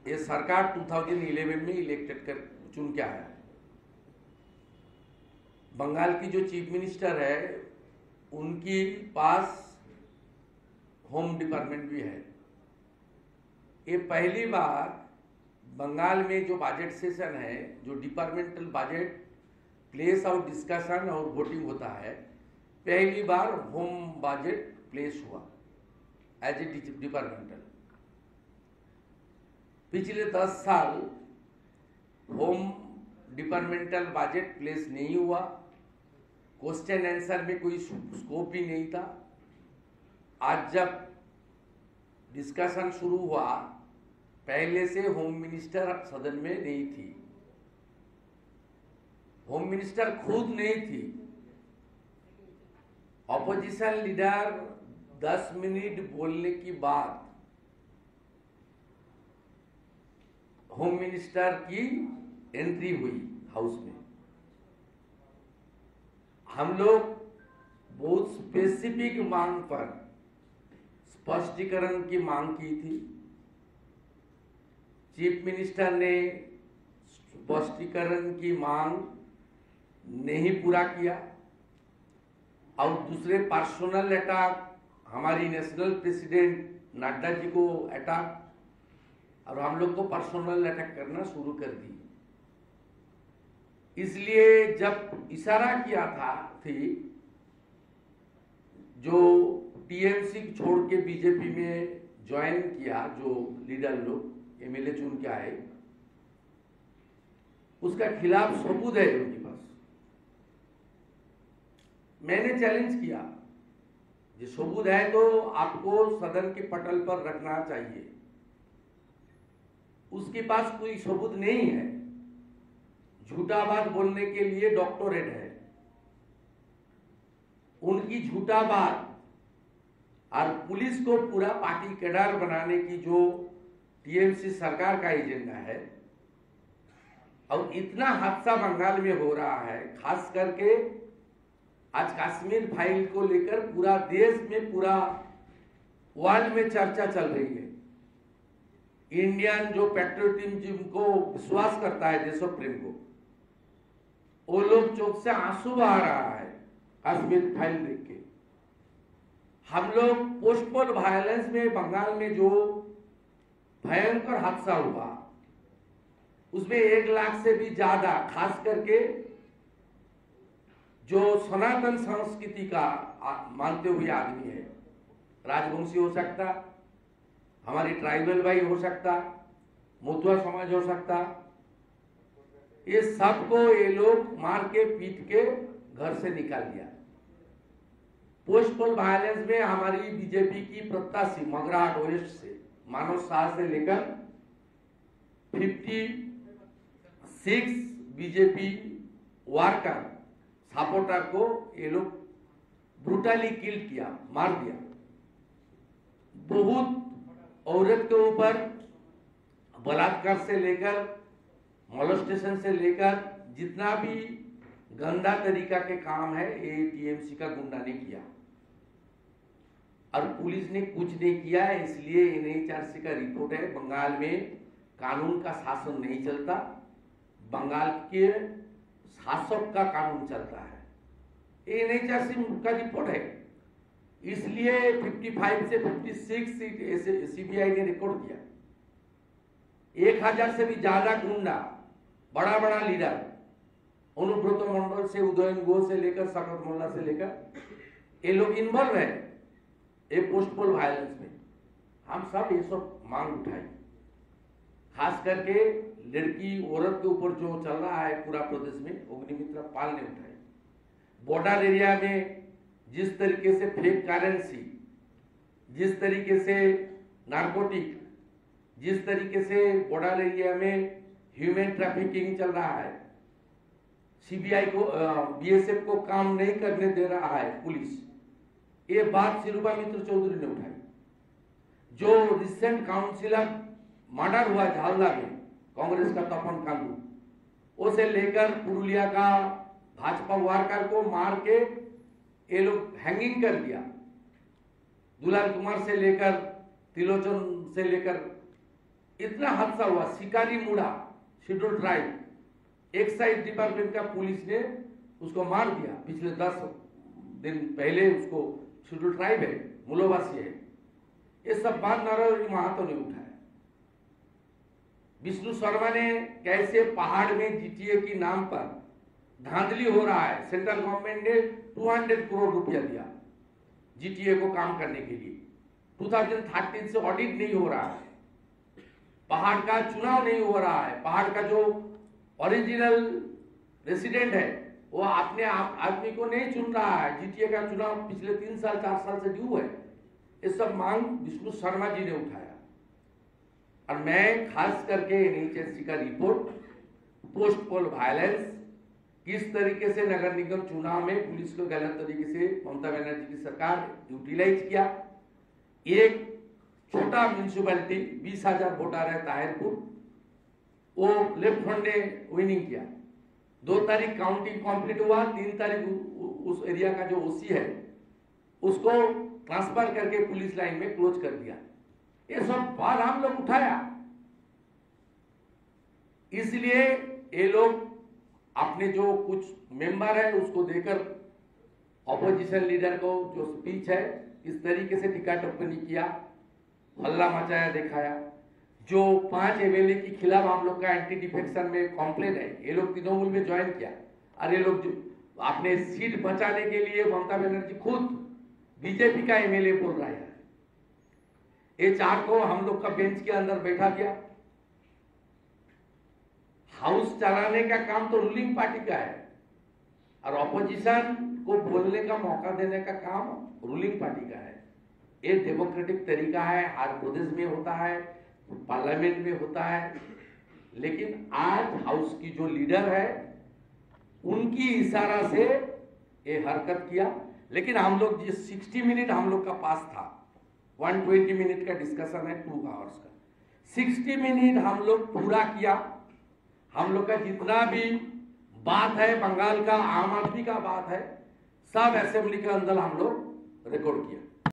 ये सरकार 2011 में इलेक्टेड कर चुन के आया। बंगाल की जो चीफ मिनिस्टर है उनकी पास होम डिपार्टमेंट भी है। ये पहली बार बंगाल में जो बजट सेशन है, जो departmental budget place of discussion और वोटिंग होता है, पहली बार होम बजट प्लेस हुआ एज ए डिपार्टमेंटल। पिछले 10 साल होम डिपार्टमेंटल बजट प्लेस नहीं हुआ, क्वेश्चन आंसर में कोई स्कोप भी नहीं था। आज जब डिस्कशन शुरू हुआ, पहले से होम मिनिस्टर सदन में नहीं थी, होम मिनिस्टर खुद नहीं थी। ऑपोजिशन लीडर 10 मिनट बोलने की बाद होम मिनिस्टर की एंट्री हुई हाउस में। हम लोग बहुत स्पेसिफिक मांग पर स्पष्टीकरण की मांग की थी। चीफ मिनिस्टर ने स्पष्टीकरण की मांग नहीं पूरा किया और दूसरे पर्सनल अटैक, हमारी नेशनल प्रेसिडेंट नड्डा जी को अटैक, और हम लोग को पर्सनल अटैक करना शुरू कर दी। इसलिए जब इशारा किया था जो टीएमसी छोड़ के बीजेपी में ज्वाइन किया, जो लीडर लोग एमएलए चुन के आए, उसका खिलाफ सबूत है उनके पास। मैंने चैलेंज किया, जो सबूत है तो आपको सदन के पटल पर रखना चाहिए। उसके पास कोई सबूत नहीं है, झूठा बात बोलने के लिए डॉक्टरेट है। उनकी झूठा बात और पुलिस को पूरा पार्टी कैडर बनाने की जो टीएमसी सरकार का एजेंडा है, और इतना हादसा बंगाल में हो रहा है, खास करके आज कश्मीर फाइल को लेकर पूरा देश में, पूरा वर्ल्ड में चर्चा चल रही है। इंडियन जो पैट्रियटिज्म को विश्वास करता है, देशप्रेम को, वो लोग चौक से आंसू बहा रहा है कश्मीर फाइल देख के। हम लोग पोस्टपोल वायलेंस में बंगाल में जो भयंकर हादसा हुआ, उसमें 1 लाख से भी ज्यादा, खास करके जो सनातन संस्कृति का मानते हुए आदमी है, राजवंशी हो सकता, हमारी ट्राइबल भाई हो सकता, मुतुआ समाज हो सकता, ये सबको ये लोग मार के पीट के घर से निकाल दिया। पोस्टपोल वायलेंस में हमारी बीजेपी की प्रत्याशी मगराट वेस्ट से, मानव शाह से लेकर 56 बीजेपी वर्कर सपोर्टर को ये लोग ब्रूटली किल किया, मार दिया। बहुत औरत के ऊपर बलात्कार से लेकर मोलेस्टेशन से लेकर जितना भी गंदा तरीका के काम है, ये टीएमसी का गुंडा ने किया और पुलिस ने कुछ नहीं किया है। इसलिए एनएचआरसी का रिपोर्ट है, बंगाल में कानून का शासन नहीं चलता, बंगाल के शासक का कानून चलता है। एनएचआरसी का रिपोर्ट है। इसलिए 55 से 56 सीट सीबीआई ने रिकॉर्ड किया। 1000 से भी ज्यादा गुंडा, बड़ा बड़ा लीडर, अनुब्रत मंडल से उदयन घोष से लेकर शरद मोल्ला से लेकर, ये लोग इन्वॉल्व है ये पोस्टपोल वायलेंस में। हम सब ये सब मांग उठाई, खास करके लड़की औरत के ऊपर जो चल रहा है पूरा प्रदेश में, अग्निमित्रा पाल ने उठाई। बॉर्डर एरिया में जिस तरीके से फेक करेंसी, जिस तरीके से नारकोटिक, जिस तरीके से बॉर्डर एरिया में ह्यूमन ट्रैफिकिंग चल रहा है, सीबीआई को, बीएसएफ को काम नहीं करने दे रहा है पुलिस, ये बात शिरूपा मित्र चौधरी ने उठाई। जो रिसेंट काउंसिलर मर्डर हुआ झालदा में, कांग्रेस का तपन कांडू, उसे लेकर पुरुलिया का भाजपा वर्कर को मार के ये लोग हैंगिंग कर दिया। दुलाल कुमार से लेकर तिलोचन से लेकर इतना हादसा हुआ। शिकारी मुड़ा शेड्यूल ट्राइब, एक्साइज डिपार्टमेंट का पुलिस ने उसको मार दिया। पिछले 10 दिन पहले उसको, शेड्यूल ट्राइब है, मूलवासी है। ये सब बात नरहरि महतो ने उठाया। विष्णु शर्मा ने कैसे पहाड़ में जीटीए के नाम पर धांधली हो रहा है। सेंट्रल गवर्नमेंट ने 200 करोड़ रुपया दिया जीटीए को काम करने के लिए। 2013 से ऑडिट नहीं हो रहा है, पहाड़ का चुनाव नहीं हो रहा है, पहाड़ का जो ओरिजिनल रेसिडेंट है वो अपने आदमी को नहीं चुन रहा है। जीटीए का चुनाव पिछले 3 साल 4 साल से ड्यू है। ये सब मांग विष्णु शर्मा जी ने उठाया। और मैं खास करके एनएचएससी का रिपोर्ट, पोस्ट पोल वायलेंस, किस तरीके से नगर निगम चुनाव में पुलिस को गलत तरीके से ममता बनर्जी की सरकार यूटिलाइज किया। एक छोटा म्यूनिसिपैलिटी 20,000 वोटर है ताहिरपुर, वो लेफ्ट फ्रंट ने विनिंग किया। 2 तारीख काउंटिंग कंप्लीट हुआ, 3 तारीख उस एरिया का जो ओसी है उसको ट्रांसफर करके पुलिस लाइन में क्लोज कर दिया। ये सब बात हम लोग उठाया। इसलिए ये लोग अपने जो कुछ मेंबर है उसको देकर ऑपोजिशन लीडर को जो स्पीच है इस तरीके से टिक्का टिप्पणी किया, हल्ला मचाया, दिखाया। जो 5 एमएलए के खिलाफ हम लोग का एंटी डिफेक्शन में कॉम्प्लेन है, ये लोग तृणमूल में ज्वाइन किया। और ये लोग अपने सीट बचाने के लिए ममता बनर्जी खुद बीजेपी का एमएलए बोल रहा है। ये 4 को हम लोग का बेंच के अंदर बैठा दिया। हाउस चलाने का काम तो रूलिंग पार्टी का है और ऑपोजिशन को बोलने का मौका देने का काम रूलिंग पार्टी का है। ये डेमोक्रेटिक तरीका है, हर प्रदेश में होता है, पार्लियामेंट में होता है। लेकिन आज हाउस की जो लीडर है उनकी इशारा से ये हरकत किया। लेकिन हम लोग जिस 60 मिनट हम लोग का पास था, 120 मिनट का डिस्कशन है 2 आवर्स का, 60 मिनट हम लोग पूरा किया। हम लोग का जितना भी बात है, बंगाल का आम आदमी का बात है, सब असेंबली के अंदर हम लोग रिकॉर्ड किया।